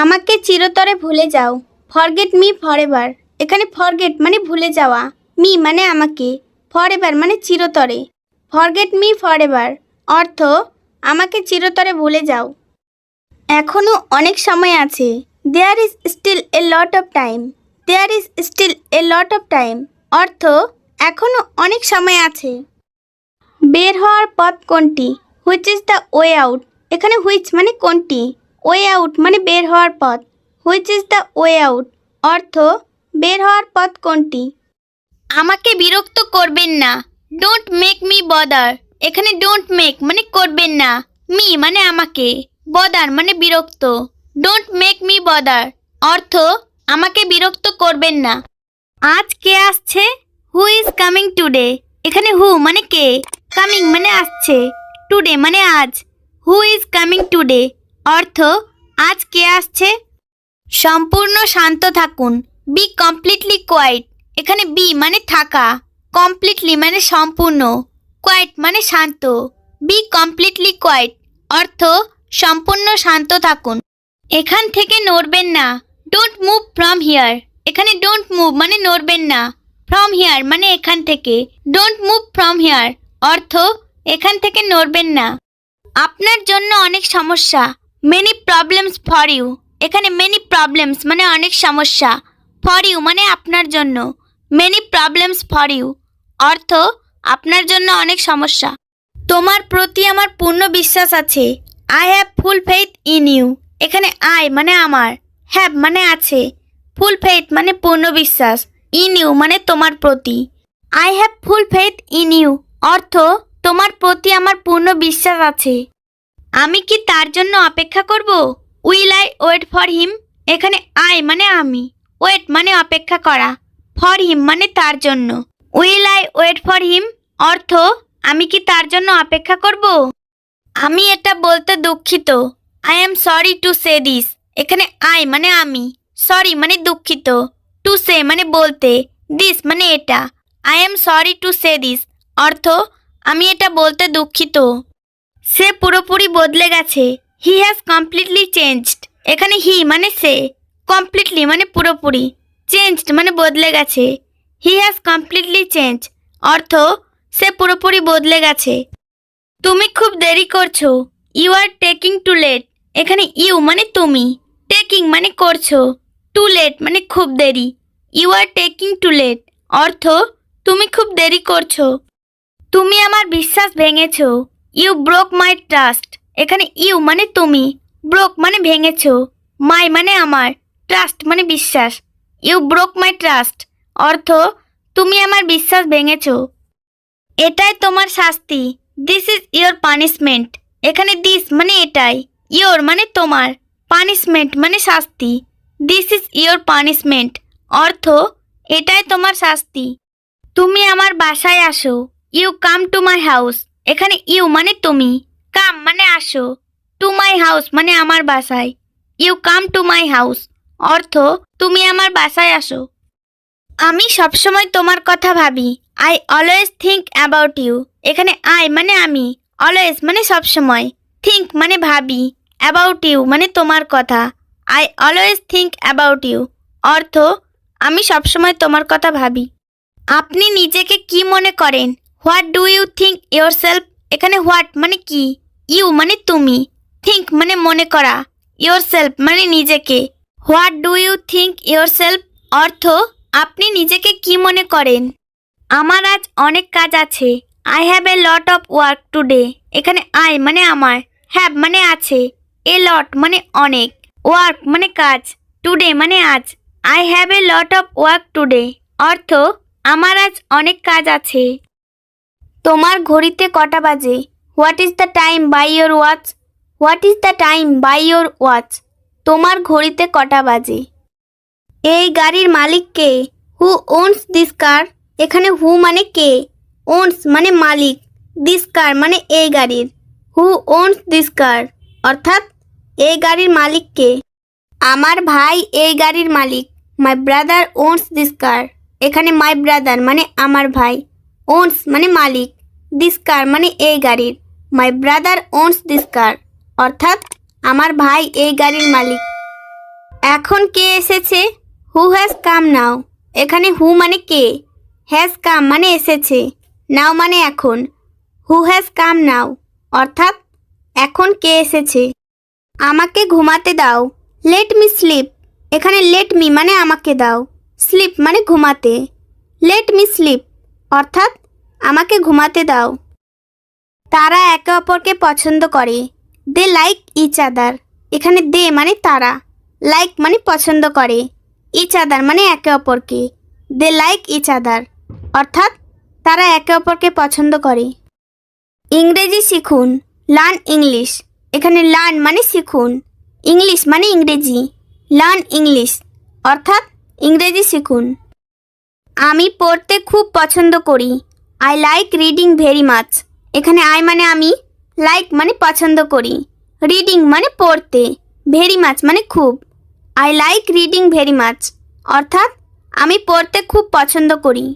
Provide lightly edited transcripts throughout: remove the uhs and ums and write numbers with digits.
আমাকে চিরতরে ভুলে যাও। Forget me forever. এখানে ফরগেট মানে ভুলে যাওয়া, মি মানে আমাকে, ফরএভার মানে চিরতরে। ফরগেট মি ফরএভার অর্থ আমাকে চিরতরে ভুলে যাও। এখনও অনেক সময় আছে। There is still a lot of time. There is still a lot of time অর্থ এখনও অনেক সময় আছে। বের হওয়ার পথ কোনটি? Which is the way out. এখানে হুইচ মানে কোনটি, ওয়ে আউট মানে বের হওয়ার পথ। Which is the way out অর্থ বের হওয়ার পথ কোনটি। আমাকে বিরক্ত করবেন না। Don't make me bother. এখানে ডোন্ট মেক মানে করবেন না, মি মানে আমাকে, বদার মানে বিরক্ত। ডোন্ট মেক মি বদার অর্থ আমাকে বিরক্ত করবেন না। আজ কে আসছে? Who is coming today. এখানে হু মানে কে, কামিং মানে আসছে, টুডে মানে আজ। হু ইজ কামিং টুডে অর্থ আজ কে আসছে। সম্পূর্ণ শান্ত থাকুন। Be completely quiet. এখানে বি মানে থাকা, কমপ্লিটলি মানে সম্পূর্ণ, কোয়াইট মানে শান্ত। বি কমপ্লিটলি কোয়াইট অর্থ সম্পূর্ণ শান্ত থাকুন। এখান থেকে নড়বেন না। Don't move from here. এখানে ডোন্ট মুভ মানে নড়বেন না, ফ্রম হিয়ার মানে এখান থেকে। ডোন্ট মুভ ফ্রম হিয়ার অর্থ এখান থেকে নড়বেন না। আপনার জন্য অনেক সমস্যা। Many problems for you. এখানে মেনি প্রবলেমস মানে অনেক সমস্যা, ফর ইউ মানে আপনার জন্য। মেনি প্রবলেমস ফর ইউ অর্থ আপনার জন্য অনেক সমস্যা। তোমার প্রতি আমার পূর্ণ বিশ্বাস আছে। I have full faith in you. এখানে আই মানে আমার, হ্যাভ মানে আছে, ফুল ফেইথ মানে পূর্ণ বিশ্বাস, ইন ইউ মানে তোমার প্রতি। I have full faith in you অর্থ তোমার প্রতি আমার পূর্ণ বিশ্বাস আছে। আমি কি তার জন্য অপেক্ষা করব? Will I wait for him. এখানে আই মানে আমি, ওয়েট মানে অপেক্ষা করা, ফর হিম মানে তার জন্য। Will I wait for him অর্থ আমি কি তার জন্য অপেক্ষা করব। আমি এটা বলতে দুঃখিত। I am sorry to say this. এখানে আই মানে আমি, সরি মানে দুঃখিত, টু সে মানে বলতে, দিস মানে এটা। I am sorry to say this অর্থ আমি এটা বলতে দুঃখিত। সে পুরোপুরি বদলে গেছে। He has completely changed. এখানে হি মানে সে, কমপ্লিটলি মানে পুরোপুরি, চেঞ্জড মানে বদলে গেছে। হি হ্যাজ কমপ্লিটলি চেঞ্জ অর্থ সে পুরোপুরি বদলে গেছে। তুমি খুব দেরি করছো। You are taking too late. এখানে ইউ মানে তুমি, টেকিং মানে করছো, টু লেট মানে খুব দেরি। You are taking too late অর্থ তুমি খুব দেরি করছো। তুমি আমার বিশ্বাস ভেঙেছো। You broke my trust. এখানে ইউ মানে তুমি, ব্রোক মানে ভেঙেছো, মাই মানে আমার, ট্রাস্ট মানে বিশ্বাস। ইউ ব্রোক মাই ট্রাস্ট অর্থ তুমি আমার বিশ্বাস ভেঙেছো। এটাই তোমার শাস্তি। This is your punishment. এখানে দিস মানে এটাই, ইয়োর মানে তোমার, পানিশমেন্ট মানে শাস্তি। দিস ইজ ইয়োর পানিশমেন্ট অর্থ এটাই তোমার শাস্তি। তুমি আমার বাসায় আসো। You come to my house. এখানে ইউ মানে তুমি, কাম মানে আসো, টু মাই হাউস মানে আমার বাসায়। You come to my house অর্থ তুমি আমার বাসায় আসো। আমি সবসময় তোমার কথা ভাবি। I always think about you. এখানে আই মানে আমি, অলওয়েজ মানে সবসময়, থিঙ্ক মানে ভাবি, অ্যাবাউট ইউ মানে তোমার কথা। I always think about you অর্থ আমি সবসময় তোমার কথা ভাবি। আপনি নিজেকে কি মনে করেন? What do you think yourself. এখানে হোয়াট মানে কি, ইউ মানে তুমি, থিঙ্ক মানে মনে করা, ইয়োর সেলফ মানে নিজেকে। What do you think yourself অর্থ আপনি নিজেকে কি মনে করেন। আমার আজ অনেক কাজ আছে। I have a lot of work today. এখানে আই মানে আমার, হ্যাভ মানে আছে, এ লট মানে অনেক, ওয়ার্ক মানে কাজ, টুডে মানে আজ। I have a lot of work today অর্থ আমার আজ অনেক কাজ আছে। তোমার ঘড়িতে কটা বাজে? What is the time by your watch. What is the time by your watch তোমার ঘড়িতে কটা বাজে। এই গাড়ির মালিক কে? হু ওনস দিস কার। এখানে হু মানে কে, ওনস মানে মালিক, দিস কার মানে এই গাড়ির। হু ওনস দিস কার অর্থাৎ এই গাড়ির মালিক কে। আমার ভাই এই গাড়ির মালিক। মাই ব্রাদার ওনস দিস কার। এখানে মাই ব্রাদার মানে আমার ভাই, ওনস মানে মালিক, দিস কার মানে এই গাড়ির। মাই ব্রাদার ওনস দিস কার অর্থাৎ আমার ভাই এই গাড়ির মালিক। এখন কে এসেছে? হু হ্যাজ কাম নাও। এখানে হু মানে কে, হ্যাজ কাম মানে এসেছে, নাও মানে এখন। হু হ্যাজ কাম নাও অর্থাৎ এখন কে এসেছে। আমাকে ঘুমাতে দাও। Let me slip. এখানে লেট মি মানে আমাকে দাও, স্লিপ মানে ঘুমাতে। লেট মি স্লিপ অর্থাৎ আমাকে ঘুমাতে দাও। তারা একে অপরকে পছন্দ করে। দে লাইক ইচ আদার। এখানে দে মানে তারা, লাইক মানে পছন্দ করে, ইচ আদার মানে একে অপরকে। দে লাইক ইচ আদার অর্থাৎ তারা একে অপরকে পছন্দ করে। ইংরেজি শিখুন। Learn English. এখানে লার্ন মানে শিখুন, ইংলিশ মানে ইংরেজি। লার্ন ইংলিশ অর্থাৎ ইংরেজি শিখুন। আমি পড়তে খুব পছন্দ করি। I like reading very much. এখানে আই মানে আমি, লাইক মানে পছন্দ করি, রিডিং মানে পড়তে, ভেরি মাচ মানে খুব। I like reading very much অর্থাৎ আমি পড়তে খুব পছন্দ করি।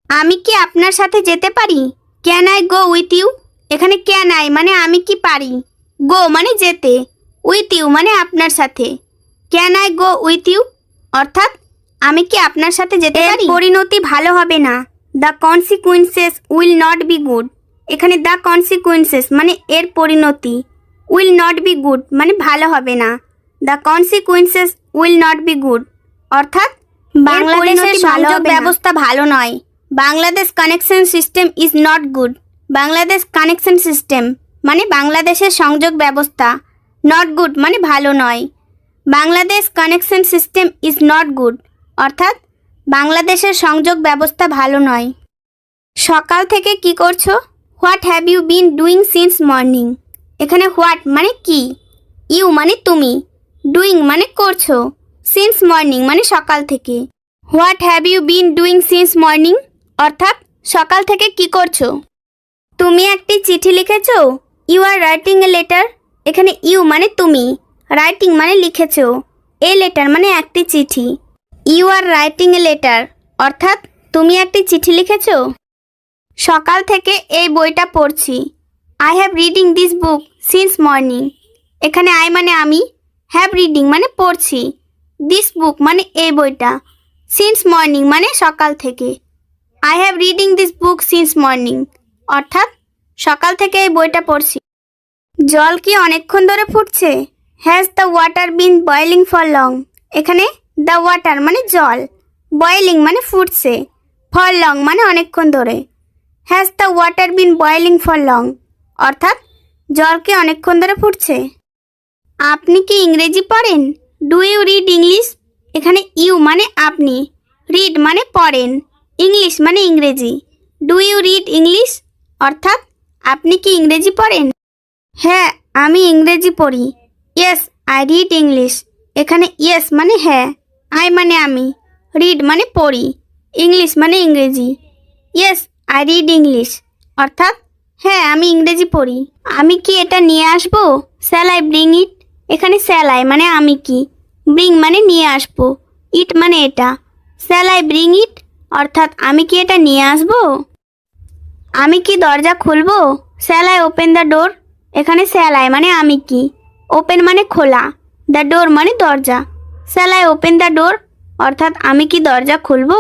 আমি কি আপনার সাথে যেতে পারি? Can I go with you. এখানে ক্যান আই মানে আমি কি পারি, গো মানে যেতে, উইথ ইউ মানে আপনার সাথে। Can I go with you অর্থাৎ আমি কি আপনার সাথে যেতে পারি? পরিণতি ভালো হবে না। The consequences will not be good. এখানে দ্য কনসিকুয়েন্সেস মানে এর পরিণতি, উইল নট বি গুড মানে ভালো হবে না। The consequences will not be good অর্থাৎ বাংলাদেশের সংযোগ ব্যবস্থা ভালো নয়। Bangladesh connection system is not good. Bangladesh connection system মানে বাংলাদেশের সংযোগ ব্যবস্থা, নট গুড মানে ভালো নয়। Bangladesh connection system is not good অর্থাৎ বাংলাদেশের সংযোগ ব্যবস্থা ভালো নয়। সকাল থেকে কি করছো? What have you been doing since morning. এখানে হোয়াট মানে কি, ইউ মানে তুমি, ডুইং মানে করছো, সিন্স মর্নিং মানে সকাল থেকে। What have you been doing since morning অর্থাৎ সকাল থেকে কি করছো। তুমি একটি চিঠি লিখেছো। You are writing a letter. এখানে ইউ মানে তুমি, রাইটিং মানে লিখেছো, এ লেটার মানে একটি চিঠি। You are writing a letter অর্থাৎ তুমি একটি চিঠি লিখেছো। সকাল থেকে এই বইটা পড়ছি। I have reading this book since morning. এখানে আই মানে আমি, হ্যাভ রিডিং মানে পড়ছি, দিস বুক মানে এই বইটা, সিন্স মর্নিং মানে সকাল থেকে। I have reading this book since morning অর্থাৎ সকাল থেকে এই বইটা পড়ছি। জল কি অনেকক্ষণ ধরে ফুটছে? Has the water been boiling for long. এখানে দ্য ওয়াটার মানে জল, বয়েলিং মানে ফুটছে, ফর লং মানে অনেকক্ষণ ধরে। Has the water been boiling for long অর্থাৎ জল কি অনেকক্ষণ ধরে ফুটছে। আপনি কি ইংরেজি পড়েন? Do you read English. এখানে ইউ মানে আপনি, রিড মানে পড়েন, ইংলিশ মানে ইংরেজি। ডু ইউ রিড ইংলিশ অর্থাৎ আপনি কি ইংরেজি পড়েন? হ্যাঁ আমি ইংরেজি পড়ি। Yes I read English. এখানে ইয়েস মানে হ্যাঁ, আই মানে আমি, রিড মানে পড়ি, ইংলিশ মানে ইংরেজি। ইয়েস আই রিড ইংলিশ অর্থাৎ হ্যাঁ আমি ইংরেজি পড়ি। আমি কি এটা নিয়ে আসবো? Shall I bring it. এখানে শ্যাল আই মানে আমি কি, ব্রিং মানে নিয়ে আসবো, ইট মানে এটা। শ্যাল আই ব্রিং ইট অর্থাৎ আমি কি এটা নিয়ে আসবো। আমি কি দরজা খুলবো? শ্যাল আই ওপেন দ্য ডোর। এখানে শ্যাল আই মানে আমি কি, ওপেন মানে খোলা, দ্য ডোর মানে দরজা। Shall I open the door অর্থাৎ আমি কি দরজা খুলবো।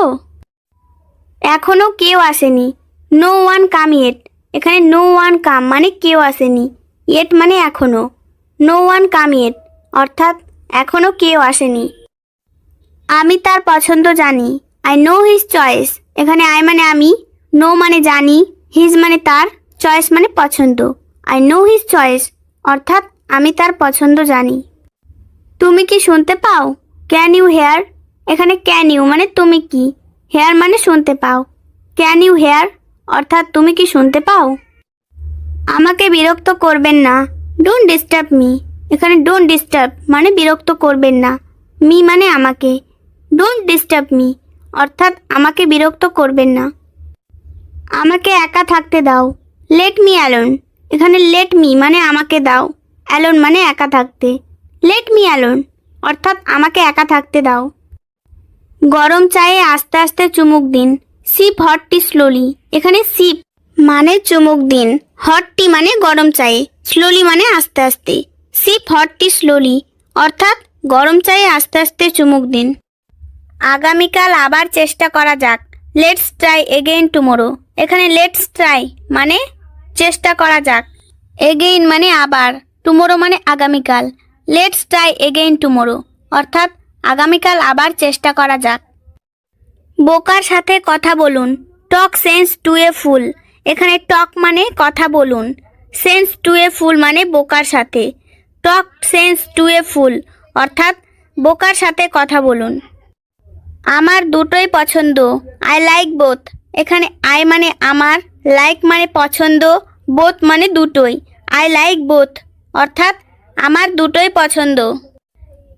এখনও কেউ আসেনি। No one come yet. এখানে নো ওয়ান কাম মানে কেউ আসেনি, ইয়েট মানে এখনও। নো ওয়ান কাম ইয়েট অর্থাৎ এখনও কেউ আসেনি। আমি তার পছন্দ জানি। I know his choice. এখানে আই মানে আমি, নো মানে জানি, হিজ মানে তার, চয়েস মানে পছন্দ। আই নো হিজ চয়েস অর্থাৎ আমি তার পছন্দ জানি। তুমি কি শুনতে পাও? Can you hear. এখানে ক্যান ইউ মানে তুমি কি, হেয়ার মানে শুনতে পাও। ক্যান ইউ হেয়ার অর্থাৎ তুমি কি শুনতে পাও। আমাকে বিরক্ত করবেন না। Don't disturb me. এখানে ডোন্ট ডিস্টার্ব মানে বিরক্ত করবেন না, মি মানে আমাকে। ডোন্ট ডিস্টার্ব মি অর্থাৎ আমাকে বিরক্ত করবেন না। আমাকে একা থাকতে দাও। Let me alone. এখানে লেট মি মানে আমাকে দাও, অ্যালোন মানে একা থাকতে। লেট মি অ্যালোন অর্থাৎ আমাকে একা থাকতে দাও। গরম চায়ে আস্তে আস্তে চুমুক দিন। Sheep hot tea slowly. এখানে সিপ মানে চুমুক দিন, হট টি মানে গরম চায়ে, স্লোলি মানে আস্তে আস্তে। সিপ হট টি স্লোলি অর্থাৎ গরম চায়ে আস্তে আস্তে চুমুক দিন। আগামীকাল আবার চেষ্টা করা যাক। Let's try again tomorrow. এখানে লেটস ট্রাই মানে চেষ্টা করা যাক, এগেইন মানে আবার, টুমোরো মানে আগামীকাল। লেটস ট্রাই এগেইন টুমোরো অর্থাৎ আগামীকাল আবার চেষ্টা করা যাক। বোকার সাথে কথা বলুন। টক সেন্স টু এ ফুল। এখানে টক মানে কথা বলুন, সেন্স টু এ ফুল মানে বোকার সাথে। টক সেন্স টু এ ফুল অর্থাৎ বোকার সাথে কথা বলুন। আমার দুটোই পছন্দ। I like both. এখানে আই মানে আমার, লাইক মানে পছন্দ, বোথ মানে দুটোই। আই লাইক বোথ অর্থাৎ আমার দুটোই পছন্দ।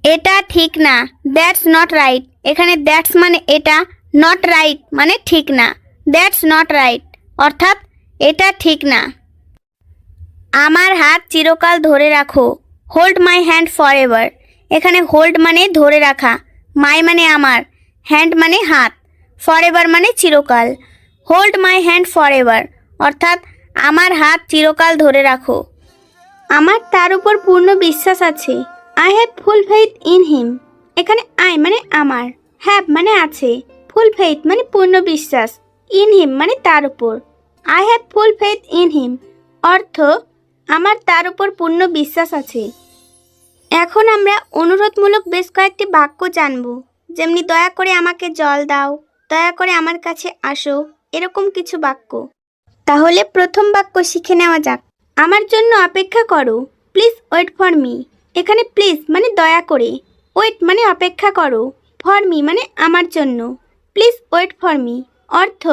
এটা ঠিক না। That's not right. এখানে দ্যাটস মানে এটা, নট রাইট মানে ঠিক না। দ্যাটস নট রাইট অর্থাৎ এটা ঠিক না। আমার হাত চিরকাল ধরে রাখো। Hold my hand for ever. এখানে হোল্ড মানে ধরে রাখা, মাই মানে আমার, হ্যান্ড মানে হাত, ফর এভার মানে চিরকাল। Hold my hand for ever অর্থাৎ আমার হাত চিরকাল ধরে রাখো। আমার তার উপর পূর্ণ বিশ্বাস আছে। I have full faith in him. এখানে আই মানে আমার, হ্যাভ মানে আছে, ফুল ফেইথ মানে পূর্ণ বিশ্বাস, ইন হিম মানে তার উপর। I have full faith in him অর্থ আমার তার উপর পূর্ণ বিশ্বাস আছে। এখন আমরা অনুরোধমূলক বেশ কয়েকটি বাক্য জানব, যেমনি দয়া করে আমাকে জল দাও, দয়া করে আমার কাছে আসো, এরকম কিছু বাক্য। তাহলে প্রথম বাক্য শিখে নেওয়া যাক। আমার জন্য অপেক্ষা করো। Please wait for me. এখানে প্লিজ মানে দয়া করে, ওয়েট মানে অপেক্ষা করো, ফর মি মানে আমার জন্য। প্লিজ ওয়েট ফর মি অর্থ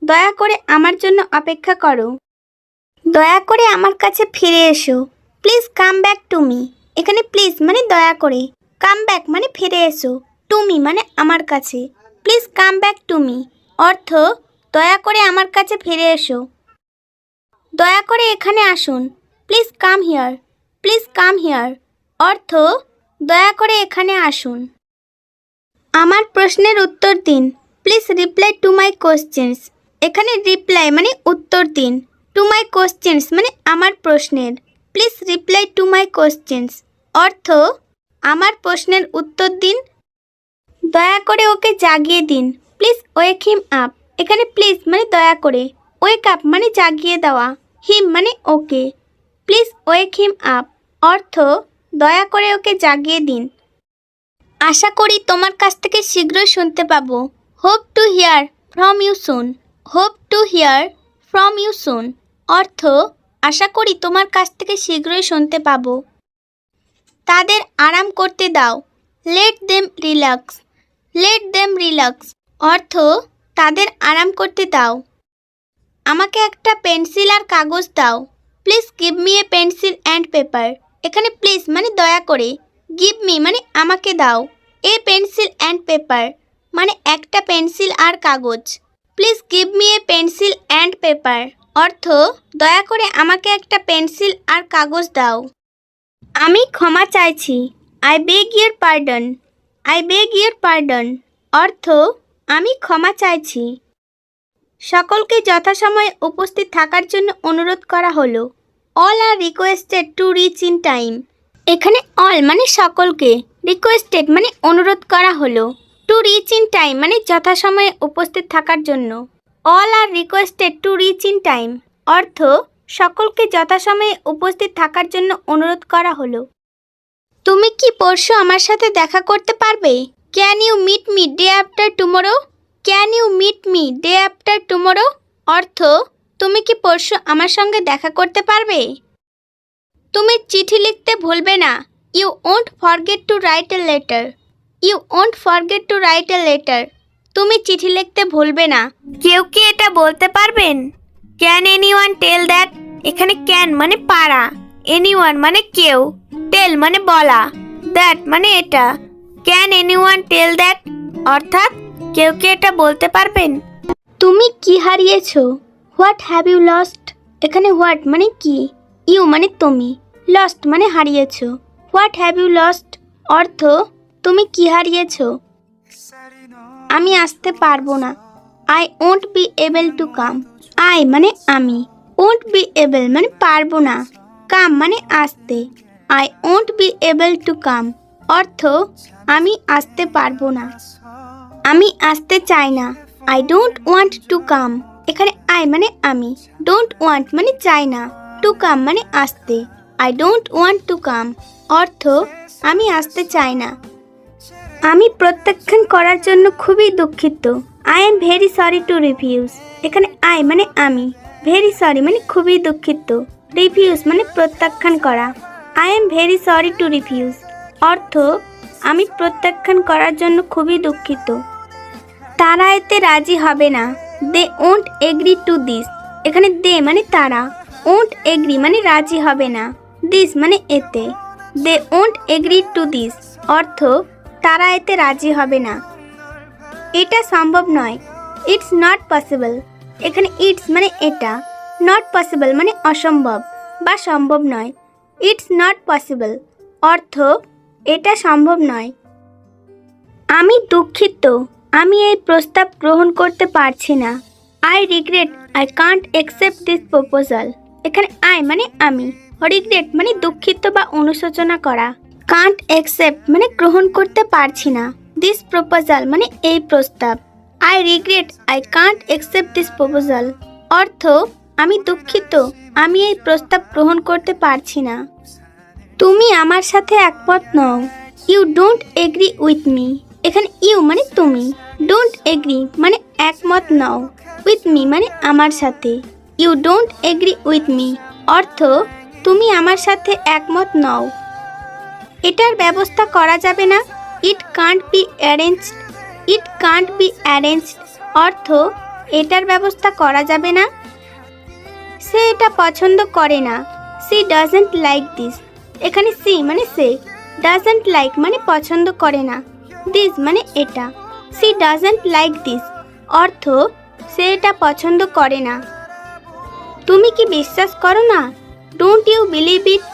দয়া করে আমার জন্য অপেক্ষা করো। দয়া করে আমার কাছে ফিরে এসো। Please come back to me. এখানে প্লিজ মানে দয়া করে, কাম ব্যাক মানে ফিরে এসো, টু মি মানে আমার কাছে। Please come back to me অর্থ দয়া করে আমার কাছে ফিরে এসো। দয়া করে এখানে আসুন। Please come here. Please come here অর্থ দয়া করে এখানে আসুন। আমার প্রশ্নের উত্তর দিন। Please reply to my questions. এখানে রিপ্লাই মানে উত্তর দিন, টু মাই কোশ্চেন্স মানে আমার প্রশ্নের। Please reply to my questions অর্থ আমার প্রশ্নের উত্তর দিন। দয়া করে ওকে জাগিয়ে দিন। Please wake him up. এখানে প্লিজ মানে দয়া করে, ওয়েক আপ মানে জাগিয়ে দেওয়া, হিম মানে ওকে। প্লিজ ওয়েক হিম আপ অর্থ দয়া করে ওকে জাগিয়ে দিন। আশা করি তোমার কাছ থেকে শীঘ্রই শুনতে পাবো। Hope to hear from you soon. Hope to hear from you soon অর্থ আশা করি তোমার কাছ থেকে শীঘ্রই শুনতে পাবো। তাদের আরাম করতে দাও। Let them relax. Let them relax অর্থ তাদের আরাম করতে দাও। আমাকে একটা পেন্সিল আর কাগজ দাও। Please give me a pencil and paper. এখানে প্লিজ মানে দয়া করে, গিভ মি মানে আমাকে দাও, এ পেন্সিল অ্যান্ড পেপার মানে একটা পেন্সিল আর কাগজ। Please give me a pencil and paper অর্থ দয়া করে আমাকে একটা পেন্সিল আর কাগজ দাও। আমি ক্ষমা চাইছি। I beg your pardon. I beg your pardon অর্থ আমি ক্ষমা চাইছি। সকলকে যথাসময়ে উপস্থিত থাকার জন্য অনুরোধ করা হলো। All are requested to reach in time. এখানে অল মানে সকলকে, রিকোয়েস্টেড মানে অনুরোধ করা হলো, টু রিচ ইন টাইম মানে যথাসময়ে উপস্থিত থাকার জন্য। All are requested to reach in time অর্থ সকলকে যথাসময়ে উপস্থিত থাকার জন্য অনুরোধ করা হলো। তুমি কি পরশু আমার সাথে দেখা করতে পারবে? Can you meet me day after tomorrow? Can you meet me day after tomorrow অর্থ তুমি কি পরশু আমার সঙ্গে দেখা করতে পারবে? তুমি চিঠি লিখতে ভুলবে না। You won't forget to write a letter. You won't forget to write a letter তুমি চিঠি লিখতে ভুলবে না। কেউ কি এটা বলতে পারবেন? Can anyone tell that. এখানে ক্যান মানে পারা, এনিওয়ান মানে কেউ, টেল মানে বলা, দ্যাট মানে এটা। ক্যান এনিওয়ান টেল দ্যাট অর্থাৎ কেউ কি এটা বলতে পারবেন? তুমি কি হারিয়েছো? What have you lost. এখানে হোয়াট মানে কি, ইউ মানে তুমি, লস্ট মানে হারিয়েছো। হোয়াট হ্যাভ ইউ লস্ট অর্থ তুমি কি হারিয়েছো। আমি আসতে পারবো না। I won't be able to come. I মানে আমি, ওন্ট বি এবল মানে পারবো না, কাম মানে আসতে। I won't be able to come অর্থ আমি আসতে পারবো না, আমি আসতে চাই না। I don't want to come. এখানে আই মানে আমি, ডোন্ট ওয়ান্ট মানে চাই না, টু কাম মানে আসতে। I don't want to come অর্থ আমি আসতে চাই না। আমি প্রত্যাখ্যান করার জন্য খুবই দুঃখিত। I am very sorry to refuse. এখানে আই মানে আমি, ভেরি সরি মানে খুবই দুঃখিত, রিফিউজ মানে প্রত্যাখ্যান করা। I am very sorry to refuse অর্থ আমি প্রত্যাখ্যান করার জন্য খুবই দুঃখিত। তারা এতে রাজি হবে না। They won't agree to this. এখানে দে মানে তারা, ওন্ট এগ্রি মানে রাজি হবে না, দিস মানে এতে। They won't agree to this অর্থ তারা এতে রাজি হবে না। এটা সম্ভব নয়। It's not possible. এখানে ইটস মানে এটা, নট পসিবল মানে অসম্ভব বা সম্ভব নয়। ইটস নট পসিবল অর্থ এটা সম্ভব নয়। আমি দুঃখিত, আমি এই প্রস্তাব গ্রহণ করতে পারছি না। I regret I can't accept this proposal. এখানে আই মানে আমি, রিগ্রেট মানে দুঃখিত বা অনুশোচনা করা, কান্ট অ্যাকসেপ্ট মানে গ্রহণ করতে পারছি না, দিস প্রপোজাল মানে এই প্রস্তাব। I regret I can't accept this proposal অর্থ আমি দুঃখিত, আমি এই প্রস্তাব গ্রহণ করতে পারছি না। তুমি আমার সাথে একমত নও। You don't agree with me. এখানে ইউ মানে তুমি, ডোন্ট এগ্রি মানে একমত নও, উইথ মি মানে আমার সাথে। You don't agree with me অর্থ তুমি আমার সাথে একমত নও। এটার ব্যবস্থা করা যাবে না। It can't be arranged. It can't be arranged অর্থ এটার ব্যবস্থা করা যাবে না। সে এটা পছন্দ করে না। She doesn't like this. এখানে সি মানে সে, ডাজন্ট লাইক মানে পছন্দ করে না, দিস মানে এটা। সি ডাজন্ট লাইক দিস অর্থ সে এটা পছন্দ করে না। তুমি কি বিশ্বাস করো না? Don't you believe it.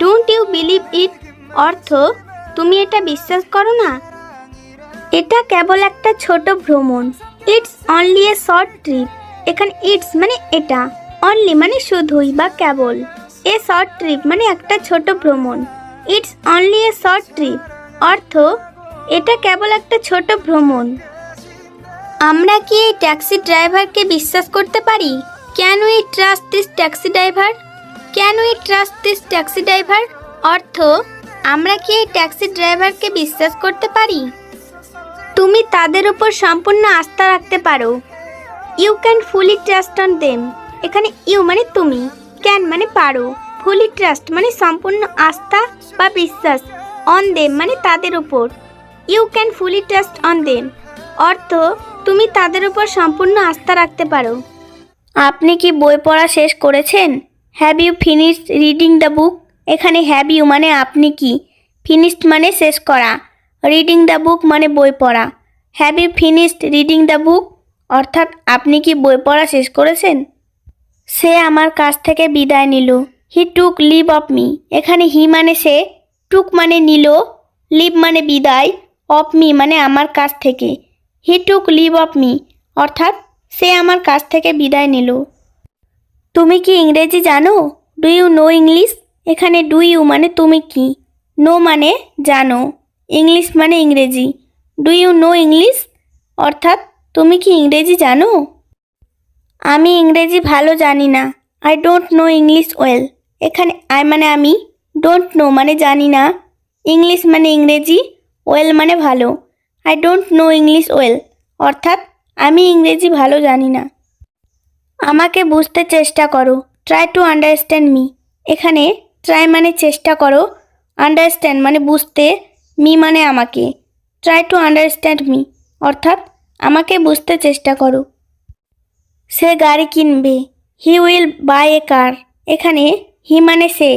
Don't you believe it অর্থ তুমি এটা বিশ্বাস করো না। এটা কেবল একটা ছোট ভ্রমণ। It's only a short trip. এখানে ইটস মানে এটা, অনলি মানে শুধুই বা কেবল, এ শর্ট ট্রিপ মানে একটা ছোট ভ্রমণ। It's only a short trip অর্থ এটা কেবল একটা ছোট ভ্রমণ। আমরা কি এই ট্যাক্সি ড্রাইভারকে বিশ্বাস করতে পারি? Can we trust this taxi driver? Can we trust this taxi driver অর্থ আমরা কি এই ট্যাক্সি ড্রাইভারকে বিশ্বাস করতে পারি? তুমি তাদের উপর সম্পূর্ণ আস্থা রাখতে পারো। You can fully trust on them. এখানে ইউ মানে তুমি, ক্যান মানে পারো, ফুলি ট্রাস্ট মানে সম্পূর্ণ আস্থা বা বিশ্বাস, অন দেম মানে তাদের উপর। You can fully trust on them অর্থ তুমি তাদের উপর সম্পূর্ণ আস্থা রাখতে পারো। আপনি কি বই পড়া শেষ করেছেন? Have you finished reading the book? এখানে হ্যাভ ইউ মানে আপনি কি, ফিনিশড মানে শেষ করা, রিডিং দ্য বুক মানে বই পড়া। Have you finished reading the book অর্থাৎ আপনি কি বই পড়া শেষ করেছেন? সে আমার কাছ থেকে বিদায় নিল। হি টুক লিভ অফ মি। এখানে হি মানে সে, টুক মানে নিল, লিভ মানে বিদায়, অফ মি মানে আমার কাছ থেকে। হি টুক লিভ অফ মি অর্থাৎ সে আমার কাছ থেকে বিদায় নিল। তুমি কি ইংরেজি জানো? Do you know English? এখানে ডু ইউ মানে তুমি কি, নো মানে জানো, ইংলিশ মানে ইংরেজি। ডু ইউ নো ইংলিশ অর্থাৎ তুমি কি ইংরেজি জানো? আমি ইংরেজি ভালো জানি না। I don't know English well. এখানে আই মানে আমি, ডোন্ট নো মানে জানি না, ইংলিশ মানে ইংরেজি, ওয়েল মানে ভালো। I don't know English well অর্থাৎ আমি ইংরেজি ভালো জানি না। আমাকে বুঝতে চেষ্টা করো। Try to understand me. এখানে ট্রাই মানে চেষ্টা করো, আন্ডারস্ট্যান্ড মানে বুঝতে, মি মানে আমাকে। ট্রাই টু আন্ডারস্ট্যান্ড মি অর্থাৎ আমাকে বুঝতে চেষ্টা করো। সে গাড়ি কিনবে। হি উইল বাই এ কার। এখানে হি মানে সে,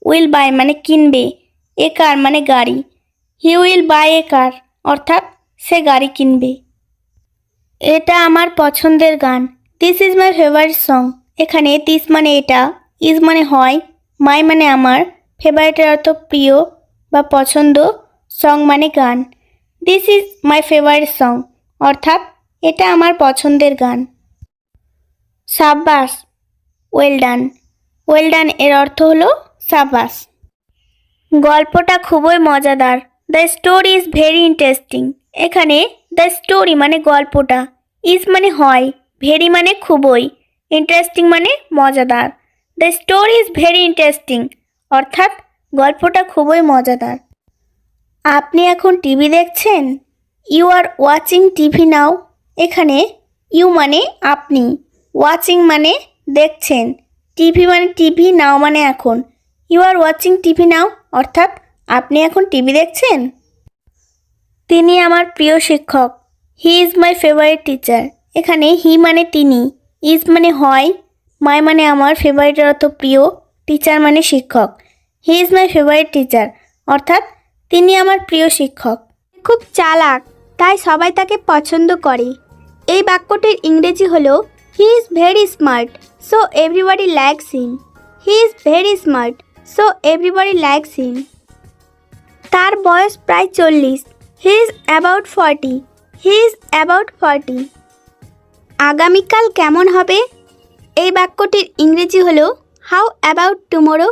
উইল বাই মানে কিনবে, এ কার মানে গাড়ি। হি উইল বাই এ কার অর্থাৎ সে গাড়ি কিনবে। এটা আমার পছন্দের গান। This is my favourite song. এখানে দিস মানে এটা, ইজ মানে হয়, মাই মানে আমার, ফেভারিটের অর্থ প্রিয় বা পছন্দ, সং মানে গান। This is my favourite song অর্থাৎ এটা আমার পছন্দের গান। সাব্বাস, ওয়েল ডান। ওয়েল ডান এর অর্থ হলো সাব্বাস। গল্পটা খুবই মজাদার। The story is very interesting. এখানে দ্য স্টোরি মানে গল্পটা, ইজ মানে হয়, ভেরি মানে খুবই, ইন্টারেস্টিং মানে মজাদার। The story is very interesting অর্থাৎ গল্পটা খুবই মজাদার। আপনি এখন টিভি দেখছেন? You are watching TV now. এখানে ইউ মানে আপনি, ওয়াচিং মানে দেখছেন, টিভি মানে টিভি, নাও মানে এখন। You are watching TV now অর্থাৎ আপনি এখন টিভি দেখছেন। তিনি আমার প্রিয় শিক্ষক। He is my favourite teacher. এখানে হি মানে তিনি, ইজ মানে হয়, মাই মানে আমার, ফেভারিটের অর্থ প্রিয়, টিচার মানে শিক্ষক। He is my favourite teacher অর্থাৎ তিনি আমার প্রিয় শিক্ষক। খুব চালাক, তাই সবাই তাকে পছন্দ করে। এই বাক্যটির ইংরেজি হলো he is very smart so everybody likes him. He is very smart so everybody likes him. তার বয়স প্রায় 40। He is about 40। He is about 40। আগামীকাল কেমন হবে? এই বাক্যটির ইংরেজি হলো how about tomorrow.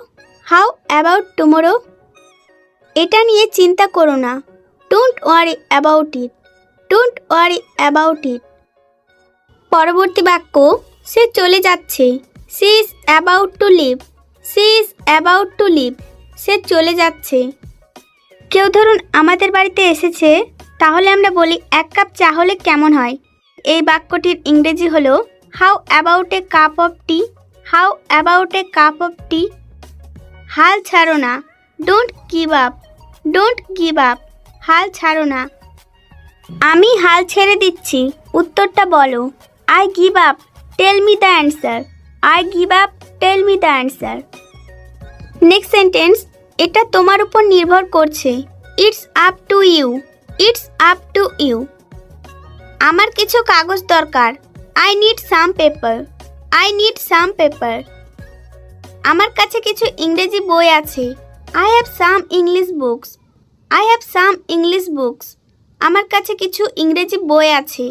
How about tomorrow. এটা নিয়ে চিন্তা করো না। Don't worry about it. Don't worry about it. পরবর্তী বাক্য সে চলে যাচ্ছে। She is about to leave. She is about to leave. সে চলে যাচ্ছে। কেউ ধরুন আমাদের বাড়িতে এসেছে, তাহলে আমরা বলি 1 কাপ চা হলে কেমন হয়? এই বাক্যটির ইংরেজি হলো how about a cup of tea. How about a cup of tea. হাল ছাড়ো না। Don't give up. Don't give up. হাল ছাড়ো না। আমি হাল ছেড়ে দিচ্ছি, উত্তরটা বলো। I give up. Tell me the answer. I give up. Tell me the answer. Next sentence, এটা তোমার উপর নির্ভর করছে। It's up to you. It's up to you. আমার কিছু কাগজ দরকার। I need some paper. I need some paper. আমার কাছে কিছু ইংরেজি বই আছে। I have some English books. I have some English books. আমার কাছে কিছু ইংরেজি বই আছে।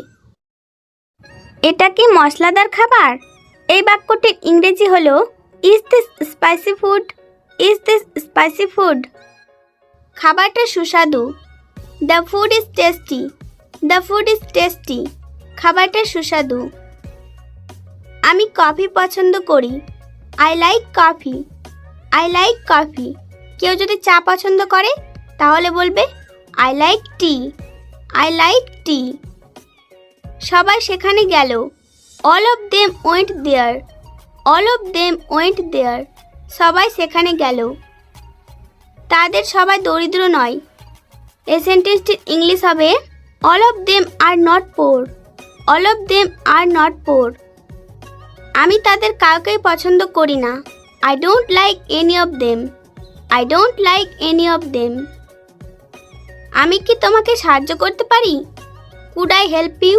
এটা কি মশলাদার খাবার? এই বাক্যটির ইংরেজি হলো is this spicy food. Is this spicy food. খাবারটা সুস্বাদু। The food is tasty. The food is tasty. খাবারটা সুস্বাদু। আমি কফি পছন্দ করি। I like coffee. I like coffee. কেউ যদি চা পছন্দ করে তাহলে বলবে I like tea. I like tea. সবাই সেখানে গেল। All of them went there. All of them went there. সবাই সেখানে গেল। তাদের সবাই দরিদ্র নয়। এই সেন্টেন্সটির ইংলিশ হবে all of them are not poor. All of them are not poor. আমি তাদের কাউকেই পছন্দ করি না। I don't like any of them. I don't like any of them. আমি কি তোমাকে সাহায্য করতে পারি? Could I help you?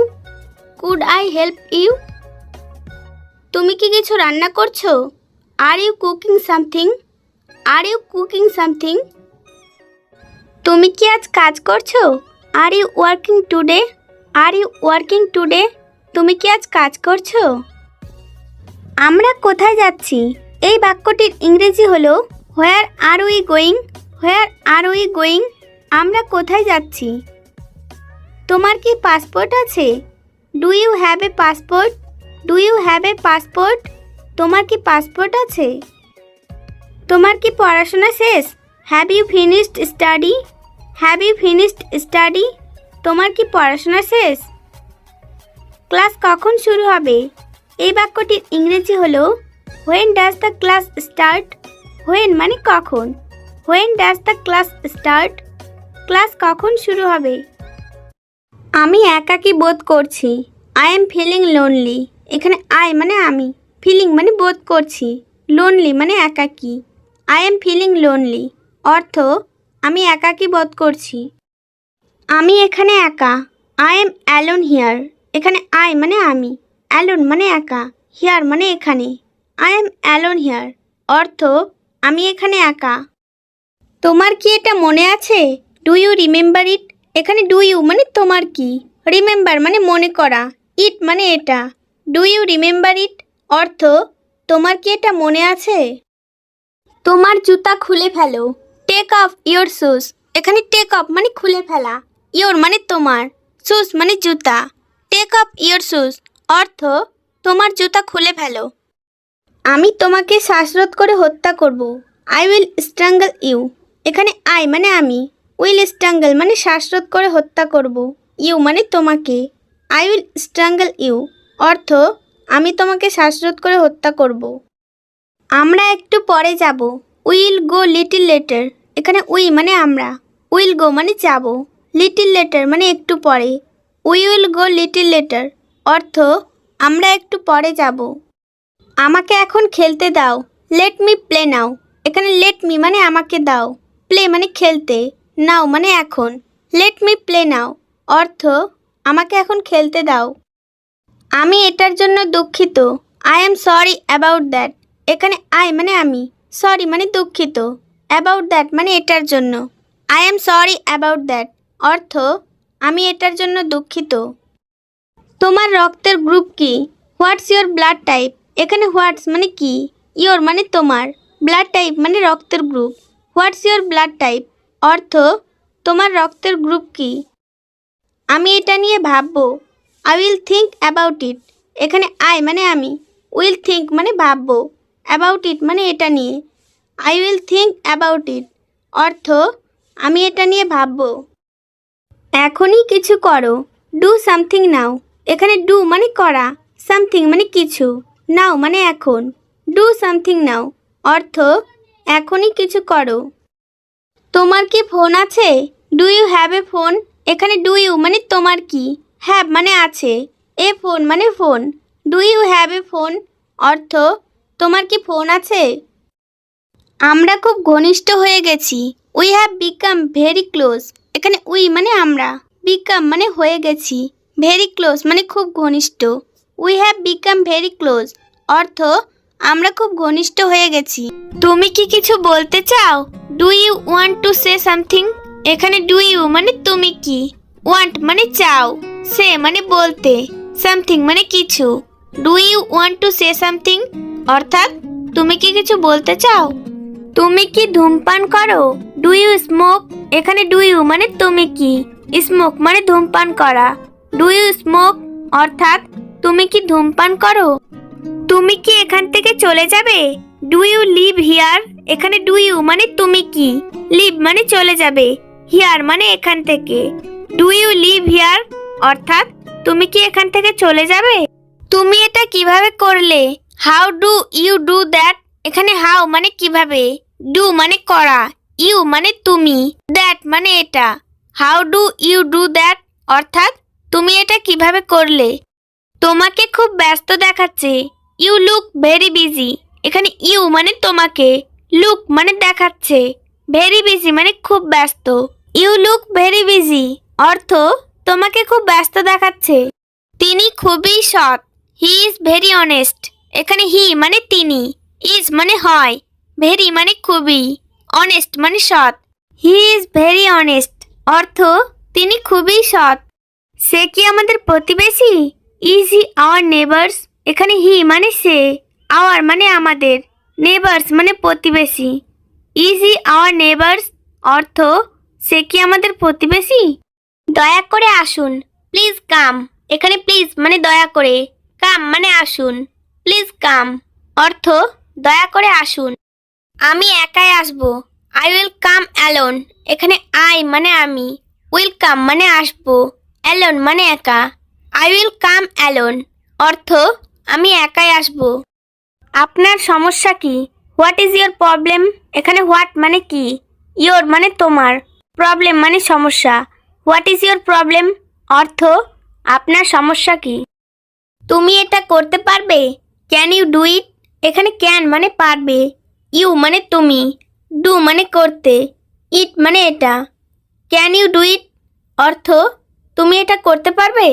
Could I help you? তুমি কি কিছু রান্না করছো? Are you cooking something? Are you cooking something? তুমি কি আজ কাজ করছো? Are you working today? Are you working today? তুমি কি আজ কাজ করছো? আমরা কোথায় যাচ্ছি? এই বাক্যটির ইংরেজি হলো where are we going. Where are we going. আমরা কোথায় যাচ্ছি? তোমার কি পাসপোর্ট আছে? Do you have a passport? Do you have a passport? তোমার কি পাসপোর্ট আছে? তোমার কি পড়াশোনা শেষ? Have you finished study? Have you finished study? তোমার কি পড়াশোনা শেষ? ক্লাস কখন শুরু হবে? এই বাক্যটির ইংরেজি হলো when does the class start. When মানে কখন। When does the class start. Class কখন শুরু হবে? আমি একাকী বোধ করছি। I am feeling lonely. এখানে আই মানে আমি, ফিলিং মানে বোধ করছি, লোনলি মানে একাকী। আই এম ফিলিং লোনলি অর্থ আমি একাকী বোধ করছি। আমি এখানে একা। I am alone here. এখানে আই মানে আমি, অ্যালোন মানে একা, হিয়ার মানে এখানে। আই এম অ্যালোন হিয়ার অর্থ আমি এখানে একা। তোমার কি এটা মনে আছে? Do you remember it? এখানে ডু ইউ মানে তোমার কি, রিমেম্বার মানে মনে করা, ইট মানে এটা। ডু ইউ রিমেম্বার ইট অর্থ তোমার কি এটা মনে আছে? তোমার জুতা খুলে ফেলো। Take off your shoes. এখানে টেক অফ মানে খুলে ফেলা, ইয়োর মানে তোমার, শুজ মানে জুতা। টেক অফ ইয়োর শুজ অর্থ তোমার জুতা খুলে ফেলো। আমি তোমাকে শ্বাসরোধ করে হত্যা করব। I will strangle you. এখানে আই মানে আমি, উইল স্ট্রাঙ্গল মানে শ্বাসরোধ করে হত্যা করব, ইউ মানে তোমাকে। আই উইল স্ট্রাঙ্গল ইউ অর্থ আমি তোমাকে শ্বাসরোধ করে হত্যা করব। আমরা একটু পরে যাব। Will go little letter. এখানে উই মানে আমরা, উইল গো মানে যাব, লিটিল লেটার মানে একটু পরে। We will go little letter অর্থ আমরা একটু পরে যাব। আমাকে এখন খেলতে দাও। লেট মি প্লে নাও। এখানে লেট মি মানে আমাকে দাও, প্লে মানে খেলতে, নাও মানে এখন। লেট মি প্লে নাও অর্থ আমাকে এখন খেলতে দাও। আমি এটার জন্য দুঃখিত। I am sorry about that. এখানে আই মানে আমি, সরি মানে দুঃখিত, অ্যাবাউট দ্যাট মানে এটার জন্য। I am sorry about that অর্থ আমি এটার জন্য দুঃখিত। তোমার রক্তের গ্রুপ কি? What's your blood type. এখানে হোয়াটস মানে কি, ইয়োর মানে তোমার, ব্লাড টাইপ মানে রক্তের group. What's your blood type অর্থ তোমার রক্তের গ্রুপ কি? আমি এটা নিয়ে ভাববো। I will think about it. এখানে আই মানে আমি, উইল থিঙ্ক মানে ভাববো, অ্যাবাউট ইট মানে এটা নিয়ে। I will think about it অর্থ আমি এটা নিয়ে ভাববো। এখনই কিছু করো। ডু সামথিং নাও। এখানে ডু মানে করা, সামথিং মানে কিছু, নাও মানে এখন। ডু সামথিং নাও অর্থ এখনই কিছু করো। তোমার কি ফোন আছে? Do you have a phone. এখানে ডু ইউ মানে তোমার কি, হ্যাভ মানে আছে, এ ফোন মানে phone. Do you have a phone অর্থ তোমার কি ফোন আছে? আমরা খুব ঘনিষ্ঠ হয়ে গেছি। We have become very close. এখানে উই মানে আমরা, বিকাম মানে হয়ে গেছি, ভেরি ক্লোজ মানে খুব ঘনিষ্ঠ। We have become very close অর্থ আমরা খুব ঘনিষ্ঠ হয়ে গেছি। তুমি কি কিছু বলতে চাও? Do you want to say something. এখানে ডু ইউ মানে তুমি কি, ওয়ান্ট মানে চাও, সে মানে বলতে, সামথিং মানে কিছু। Do you want to say something অর্থাৎ তুমি কি কিছু বলতে চাও? তুমি কি ধূমপান করো? Do you smoke. এখানে ডু ইউ মানে তুমি কি, স্মোক মানে ধূমপান করা। ডু ইউ স্মোক অর্থাৎ তুমি কি ধূমপান করো? তুমি কি এখান থেকে চলে যাবে? Do you leave here. এখানে ডু ইউ মানে তুমি কি, লিভ মানে চলে যাবে, হিয়ার মানে এখান থেকে। ডু ইউ লিভ হিয়ার অর্থাৎ তুমি কি এখান থেকে চলে যাবে? তুমি এটা কিভাবে করলে? How do you do that. এখানে হাউ মানে কিভাবে, ডু মানে করা, ইউ মানে তুমি, দ্যাট মানে এটা। How do you do that অর্থাৎ তুমি এটা কিভাবে করলে? তোমাকে খুব ব্যস্ত দেখাচ্ছে। You look very busy. এখানে ইউ মানে তোমাকে, লুক মানে দেখাচ্ছে, ভেরি বিজি মানে খুব ব্যস্ত। ইউ লুক ভেরি বিজি অর্থ তোমাকে খুব ব্যস্ত দেখাচ্ছে। তিনি খুবই সৎ। হি ইজ ভেরি অনেস্ট। এখানে হি মানে তিনি, ইজ মানে হয়, ভেরি মানে খুবই, অনেস্ট মানে সৎ। হি ইজ ভেরি অনেস্ট অর্থ তিনি খুবই সৎ। সে কি আমাদের প্রতিবেশী? Is he our neighbours. এখানে হি মানে সে, আওয়ার মানে আমাদের, নেবার্স মানে প্রতিবেশী। ইজ হি আওয়ার নেবার্স অর্থ সে কি আমাদের প্রতিবেশী? দয়া করে আসুন। Please come. এখানে প্লিজ মানে দয়া করে, কাম মানে আসুন। প্লিজ কাম অর্থ দয়া করে আসুন। আমি একাই আসবো। I will come alone. এখানে আই মানে আমি, উইল কাম মানে আসবো, অ্যালোন মানে একা। আই উইল কাম অ্যালোন অর্থ আমি একাই আসবো। আপনার সমস্যা কি? What is your problem. এখানে হোয়াট মানে কি, ইয়োর মানে তোমার, প্রবলেম মানে সমস্যা। হোয়াট ইজ ইয়োর প্রবলেম অর্থ আপনার সমস্যা কি? তুমি এটা করতে পারবে? Can you do it. এখানে ক্যান মানে পারবে, ইউ মানে তুমি, ডু মানে করতে, ইট মানে এটা। ক্যান ইউ ডু ইট অর্থ তুমি এটা করতে পারবে?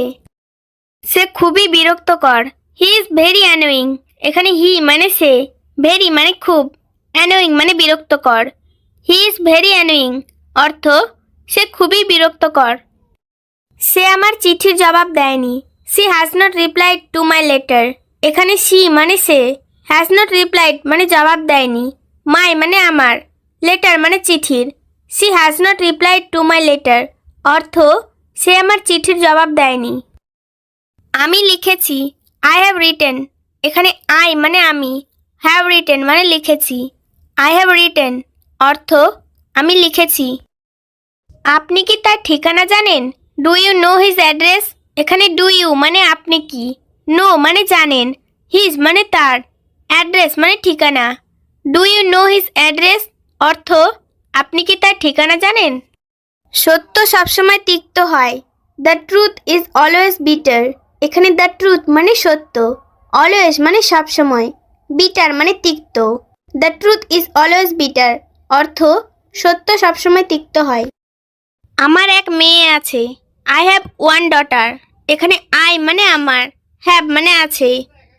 সে খুবই বিরক্তকর। He is very annoying. এখানে হি মানে সে, ভেরি মানে খুব, অ্যানোয়িং মানে বিরক্তকর। হি ইজ ভেরি অ্যানোয়িং অর্থ সে খুবই বিরক্তকর। সে আমার চিঠির জবাব দেয়নি। She has not replied to my letter. এখানে সি মানে সে, হ্যাজ নট রিপ্লাইড মানে জবাব দেয়নি, মাই মানে আমার, লেটার মানে চিঠির। She has not replied to my letter, অর্থ সে আমার চিঠির জবাব দেয়নি। আমি লিখেছি, আই হ্যাভ রিটেন, এখানে আই মানে আমি, হ্যাভ রিটেন মানে লিখেছি। আই হ্যাভ রিটেন অর্থ আমি লিখেছি। আপনি কি তার ঠিকানা জানেন? Do you know his address, এখানে ডু ইউ মানে আপনি কি, নো মানে জানেন, হিজ মানে তার, অ্যাড্রেস মানে ঠিকানা। Do you know his address অর্থ আপনি কি তার ঠিকানা জানেন? সত্য সবসময় তিক্ত হয়। The truth is always bitter, এখানে দ্য ট্রুথ মানে সত্য, অলওয়েজ মানে সবসময়, বিটার মানে তিক্ত। The truth is always bitter অর্থ সত্য সবসময় তিক্ত হয়। আমার এক মেয়ে আছে। আই হ্যাভ ওয়ান ডটার, এখানে আই মানে আমার, হ্যাভ মানে আছে,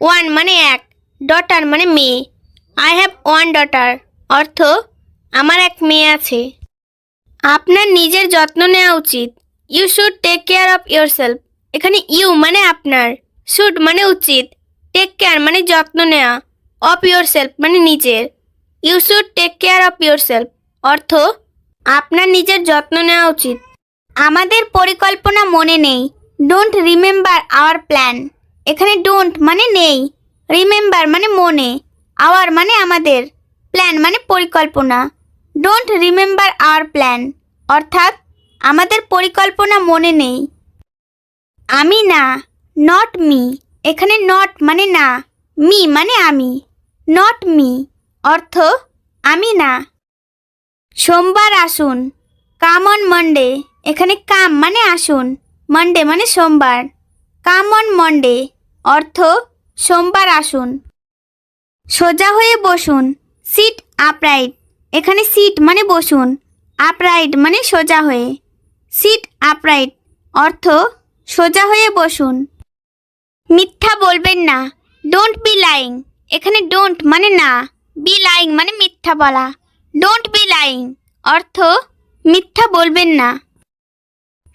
ওয়ান মানে এক, ডটার মানে মেয়ে। আই হ্যাভ ওয়ান ডটার অর্থ আমার এক মেয়ে আছে। আপনার নিজের যত্ন নেওয়া উচিত। You should take care of yourself, এখানে ইউ মানে আপনার, শুড মানে উচিত, টেক কেয়ার মানে যত্ন নেওয়া, অফ ইয়োরসেলফ মানে নিজের। You should take care of yourself অর্থ আপনার নিজের যত্ন নেওয়া উচিত। আমাদের পরিকল্পনা মনে নেই। ডোন্ট রিমেম্বার আওয়ার প্ল্যান, এখানে ডোন্ট মানে নেই, রিমেম্বার মানে মনে, আওয়ার মানে আমাদের, প্ল্যান মানে পরিকল্পনা। ডোন্ট রিমেম্বার আওয়ার প্ল্যান অর্থাৎ আমাদের পরিকল্পনা মনে নেই। আমি না, নট মি, এখানে নট মানে না, মি মানে আমি, নট মি অর্থ আমি না। সোমবার আসুন, কাম অন মন্ডে, এখানে কাম মানে আসুন, মন্ডে মানে সোমবার, কাম অন মন্ডে অর্থ সোমবার আসুন। সোজা হয়ে বসুন, সিট আপরাইট, এখানে সিট মানে বসুন, আপরাইট মানে সোজা হয়ে, সিট আপরাইট অর্থ সোজা হয়ে বসুন। মিথ্যা বলবেন না, ডোন্ট বি লাইং, এখানে ডোন্ট মানে না, বি লাইং মানে মিথ্যা বলা, ডোন্ট বি লাইং অর্থ মিথ্যা বলবেন না।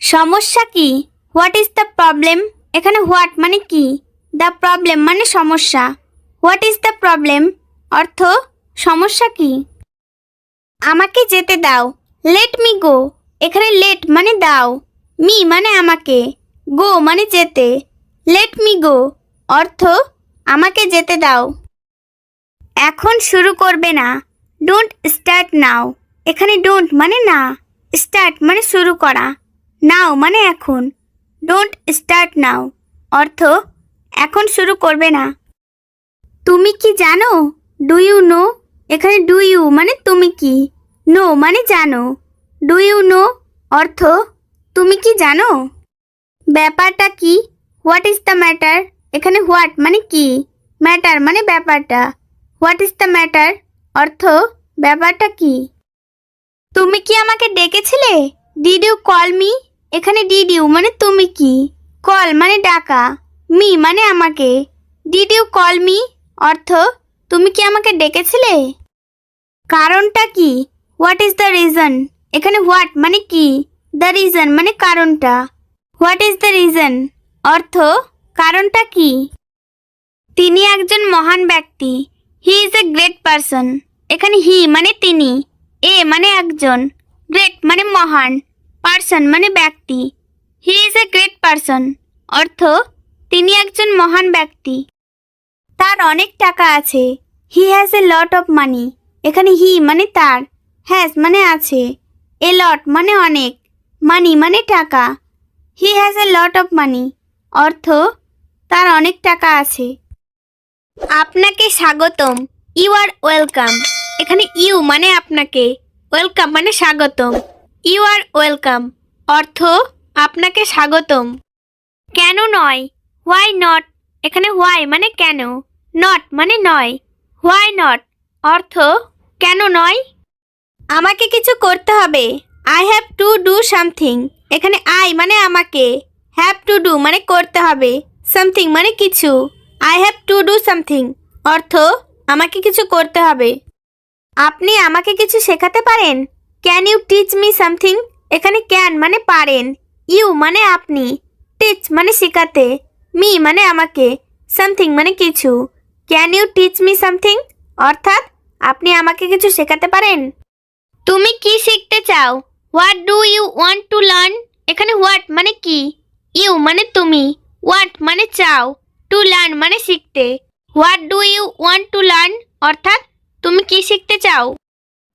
সমস্যা কি? হোয়াট ইজ দ্য প্রবলেম, এখানে হোয়াট মানে কি, দ্য প্রবলেম মানে সমস্যা, হোয়াট ইজ দ্য প্রবলেম অর্থ সমস্যা কি। আমাকে যেতে দাও, লেট মি গো, এখানে লেট মানে দাও, মি মানে আমাকে, গো মানে যেতে, লেট মি গো অর্থ আমাকে যেতে দাও। এখন শুরু করবে না, ডোন্ট স্টার্ট নাও, এখানে ডোন্ট মানে না, স্টার্ট মানে শুরু করা, নাও মানে এখন, ডোন্ট স্টার্ট নাও অর্থ এখন শুরু করবে না। তুমি কি জানো? ডু ইউ নো, এখানে ডু ইউ মানে তুমি কি, নো মানে জানো, ডু ইউ নো অর্থ তুমি কি জানো? ব্যাপারটা কি? হোয়াট ইজ দ্য ম্যাটার, এখানে হোয়াট মানে কি, ম্যাটার মানে ব্যাপারটা, হোয়াট ইজ দ্য ম্যাটার অর্থ ব্যাপারটা কি। তুমি কি আমাকে ডেকেছিলে? ডিড ইউ কল মি, এখানে ডিড ইউ মানে তুমি কি, কল মানে ডাকা, মি মানে আমাকে, ডিড ইউ কল মি অর্থ তুমি কি আমাকে ডেকেছিলে? কারণটা কি? হোয়াট ইজ দ্য রিজন, এখানে হোয়াট মানে কি, দ্য রিজন মানে কারণটা, হোয়াট ইজ দ্য রিজন অর্থ কারণটা কি। তিনি একজন মহান ব্যক্তি, he is a great person, এখানে হি মানে তিনি, এ মানে একজন, গ্রেট মানে মহান, পারসন মানে ব্যক্তি, he is a great person অর্থ তিনি একজন মহান ব্যক্তি। তার অনেক টাকা আছে, he has a lot of money, এখানে হি মানে তার, হ্যাজ মানে আছে, এ লট মানে অনেক, মানি মানে টাকা, he has a lot of money অর্থ তার অনেক টাকা আছে। আপনাকে স্বাগতম, ইউ আর ওয়েলকাম, এখানে ইউ মানে আপনাকে, ওয়েলকাম মানে স্বাগতম, ইউ আর ওয়েলকাম অর্থ আপনাকে স্বাগতম। কেন নয়? হোয়াই নট, এখানে হোয়াই মানে কেন, নট মানে নয়, হোয়াই নট অর্থ কেন নয়। আমাকে কিছু করতে হবে, I have to do something, এখানে আই মানে আমাকে, হ্যাভ টু ডু মানে করতে হবে, সামথিং মানে কিছু, I have to do something অর্থ আমাকে কিছু করতে হবে। আপনি আমাকে কিছু শেখাতে পারেন? Can you teach me something, এখানে ক্যান মানে পারেন, ইউ মানে আপনি, টিচ মানে শেখাতে, মি মানে আমাকে, সামথিং মানে কিছু, can you teach me something অর্থাৎ আপনি আমাকে কিছু শেখাতে পারেন? তুমি কি শিখতে চাও? What do you want to learn? এখানে হোয়াট মানে কি, ইউ মানে তুমি, ওয়ান্ট মানে চাও, টু লার্ন মানে শিখতে। What do you want to learn অর্থাৎ তুমি কি শিখতে চাও?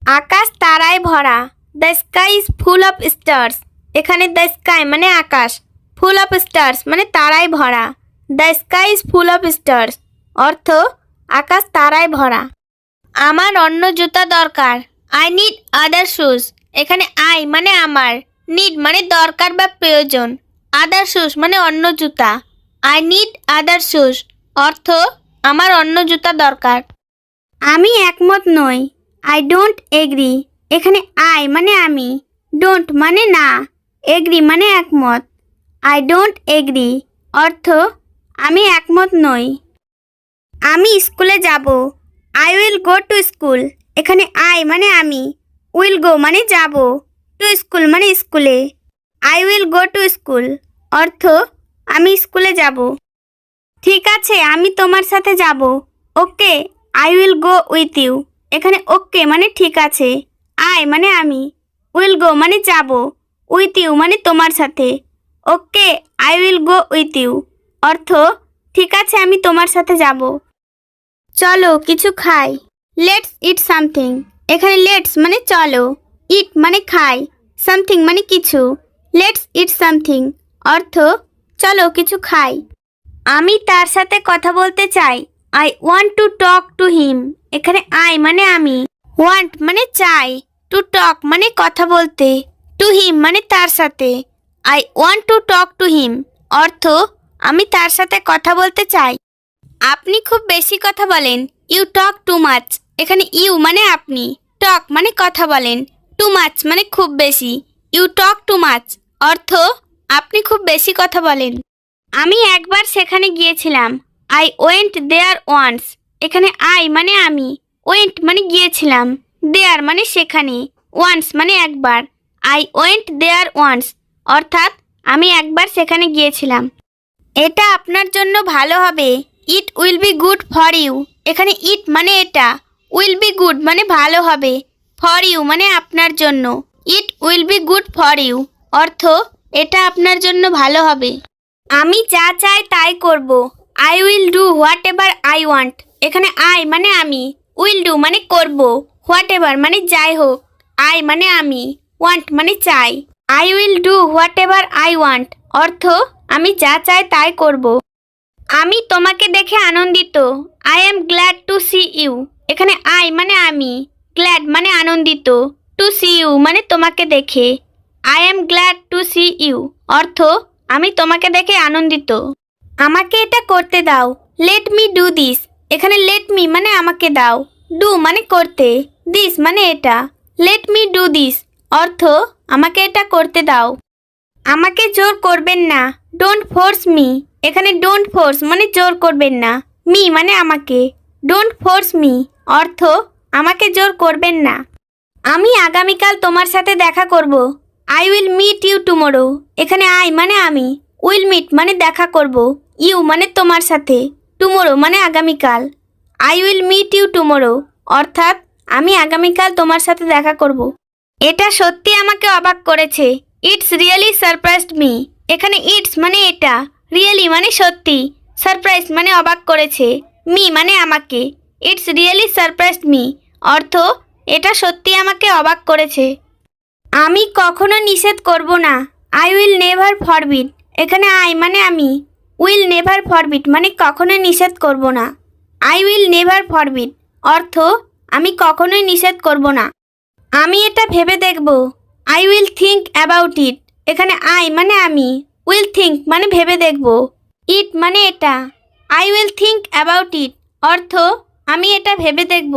আকাশ তারায় ভরা। The sky is full of stars. এখানে দ্য স্কাই মানে আকাশ, ফুল অফ স্টার্স মানে তারায় ভরা। The sky is full of stars অর্থ আকাশ তারায় ভরা। আমার অন্য জুতা দরকার। I need other shoes. এখানে আই মানে আমার, নিড মানে দরকার বা প্রয়োজন, আদার শুজ মানে অন্য জুতা। আই নিড আদার শুজ অর্থ আমার অন্য জুতা দরকার। আমি একমত নই। I don't agri. এখানে আই মানে আমি, ডোন্ট মানে না, এগ্রি মানে একমত। আই ডোন্ট এগ্রি অর্থ আমি একমত নই। আমি স্কুলে যাব। I will go to school. এখানে আই মানে আমি, উইল গো মানে যাব, টু স্কুল মানে স্কুলে। I will go to school অর্থ আমি স্কুলে যাব। ঠিক আছে, আমি তোমার সাথে যাব। Okay, I will go with you. এখানে ওকে মানে ঠিক আছে, আই মানে আমি, উইল গো মানে যাব, উইথ ইউ মানে তোমার সাথে। Okay, I will go with you অর্থ ঠিক আছে, আমি তোমার সাথে যাব। চলো কিছু খাই। Let's eat something. এখানে লেটস মানে চলো, ইট মানে খাই, সামথিং মানে কিছু। লেটস ইট সামথিং অর্থ চলো কিছু খাই। আমি তার সাথে কথা বলতে চাই। I want to talk to him. এখানে আই মানে আমি, ওয়ান্ট মানে চাই, টু টক মানে কথা বলতে, টু হিম মানে তার সাথে। I want to talk to him অর্থ আমি তার সাথে কথা বলতে চাই। আপনি খুব বেশি কথা বলেন। You talk too much. এখানে ইউ মানে আপনি, টক মানে কথা বলেন, টু মাচ মানে খুব বেশি। ইউ টক টু মাচ অর্থ আপনি খুব বেশি কথা বলেন। আমি একবার সেখানে গিয়েছিলাম। I went there once. এখানে আই মানে আমি, ওয়েন্ট মানে গিয়েছিলাম, দেয়ার মানে সেখানে, ওয়ান্স মানে একবার। আই ওয়েন্ট দেয়ার ওয়ান্স অর্থাৎ আমি একবার সেখানে গিয়েছিলাম। এটা আপনার জন্য ভালো হবে। It will be good for you. এখানে ইট মানে এটা, উইল বি গুড মানে ভালো হবে, ফর ইউ মানে আপনার জন্য। It will be good for you অর্থ এটা আপনার জন্য ভালো হবে। আমি যা চাই তাই করব। I will do what ever I want. এখানে আই মানে আমি, উইল ডু মানে করব, হোয়াট এভার মানে যাই হোক, আই মানে আমি, ওয়ান্ট মানে চাই। I will do what ever I want অর্থ আমি যা চাই তাই করব। আমি তোমাকে দেখে আনন্দিত। I am glad to see you. এখানে আই মানে আমি, গ্ল্যাড মানে আনন্দিত, টু সি ইউ মানে তোমাকে দেখে। I am glad to see you অর্থ আমি তোমাকে দেখে আনন্দিত। আমাকে এটা করতে দাও। Let me do this. এখানে লেট মি মানে আমাকে দাও, ডু মানে করতে, দিস মানে এটা। লেট মি ডু দিস অর্থ আমাকে এটা করতে দাও। আমাকে জোর করবেন না। Don't force me. এখানে ডোন্ট ফোর্স মানে জোর করবেন না, মি মানে আমাকে, ডোন্ট ফোর্স মি অর্থ আমাকে জোর করবেন না। আমি আগামীকাল তোমার সাথে দেখা করব। I will meet you tomorrow. এখানে আই মানে আমি, উইল মিট মানে দেখা করব, ইউ মানে তোমার সাথে, টুমোরো মানে আগামীকাল। I will meet you tomorrow অর্থাৎ আমি আগামীকাল তোমার সাথে দেখা করব। এটা সত্যি আমাকে অবাক করেছে। It's really surprised me. এখানে ইটস মানে এটা, রিয়েলি মানে সত্যি, সারপ্রাইজ মানে অবাক করেছে, মি মানে আমাকে। ইটস রিয়েলি সারপ্রাইজড মি অর্থ এটা সত্যি আমাকে অবাক করেছে। আমি কখনো নিষেধ করব না। I will never forbid. এখানে আই মানে আমি, উইল নেভার ফরবিড মানে কখনোই নিষেধ করব না। আই উইল নেভার ফরবিড অর্থ আমি কখনোই নিষেধ করব না। আমি এটা ভেবে দেখব। I will think about it. এখানে আই মানে আমি, উইল থিঙ্ক মানে ভেবে দেখব, ইট মানে এটা। I will think about it অর্থ আমি এটা ভেবে দেখব।